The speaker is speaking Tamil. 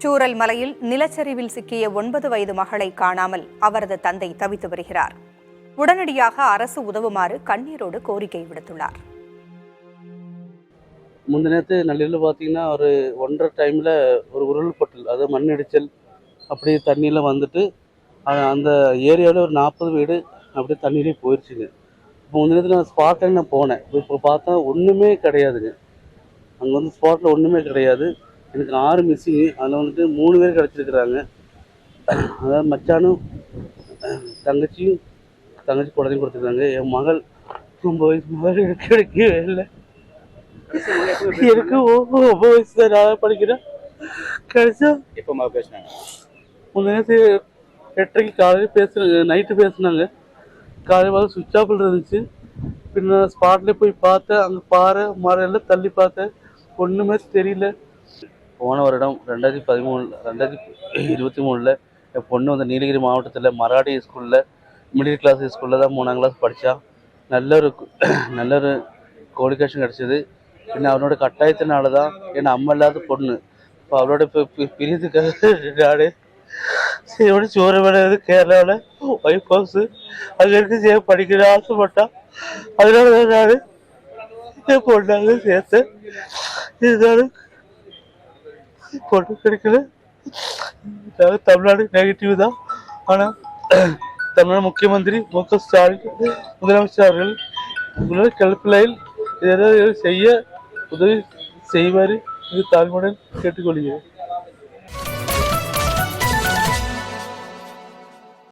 சூரல் மலையில் நிலச்சரிவில் சிக்கிய 9 வயது மகளை காணாமல் அவரது தந்தை தவித்து வருகிறார். உடனடியாக அரசு உதவுமாறு கண்ணீரோடு கோரிக்கை விடுத்துள்ளார். முந்தினத்து நள்ளிரவில் பார்த்தீங்கன்னா ஒரு 1:30 டைமில் ஒரு உருள் பொட்டல், அதாவது மண் இடிச்சல் அப்படி தண்ணியில் வந்துட்டு அந்த ஏரியாவில் ஒரு 40 வீடு அப்படியே தண்ணியிலே போயிடுச்சுங்க. இப்போ முந்தினத்தில் நான் ஸ்பாட்டில் நான் போனேன். இப்போ பார்த்தா ஒன்றுமே கிடையாதுங்க. அங்கே வந்து ஸ்பாட்டில் ஒன்றுமே கிடையாது. எனக்கு 6 மிஸ்ஸிங்கு. அதில் வந்துட்டு 3 பேர் கிடச்சிருக்கிறாங்க. அதாவது மச்சானும் தங்கச்சி குழந்தையும் கொடுத்துருக்காங்க. என் மகள் 9 வயசு மகள் எனக்கு கிடைக்கவே இல்லை. எனக்கு 9 வயசு தான், நான் படிக்கிறேன். கிடைச்சா எப்போ பேசினாங்க? முன்னே 8:30 காலையில் பேசுனாங்க, நைட்டு பேசுனாங்க. காலையில் பார்த்து சுவிட்ச் ஆஃபில் இருந்துச்சு. பின்ன ஸ்பாட்லேயே போய் பார்த்தேன். அங்கே பாறை மரம் எல்லாம் தள்ளி பார்த்தேன், ஒன்றுமே தெரியல. போன வருடம் 2023 என் பொண்ணு வந்து நீலகிரி மாவட்டத்தில் மராடி ஸ்கூலில் மிடில் கிளாஸ் ஸ்கூலில் தான் 3ஆம் கிளாஸ் படித்தா. நல்ல ஒரு கோடிகேஷன் கிடச்சிது. பின்ன அவனோட கட்டாயத்தினால தான் என் அம்மா இல்லாத பொண்ணு. இப்போ அவளோட இப்போ பிரிதுக்காக நாடு சிவனி சூரமேடு கேரளாவில் ஒய்ஃப் ஹவுஸு அங்கே இருக்கு படிக்கிற ஆசைப்பட்டான். அதனால தான் நான் என் பொண்ணாக சேர்த்தேன். இருந்தாலும் பொண்ணு கிடைக்கல. தமிழ்நாடு நெகட்டிவ் தான். ஆனால் தமிழ்நாடு முக்கியமந்திரி மு.க. ஸ்டாலின் முதலமைச்சர் அவர்கள் கல்பிலையில் ஏதாவது செய்ய உதவி செய்வார். இது தாழ்மையுடன் கேட்டுக்கொள்கிறேன்.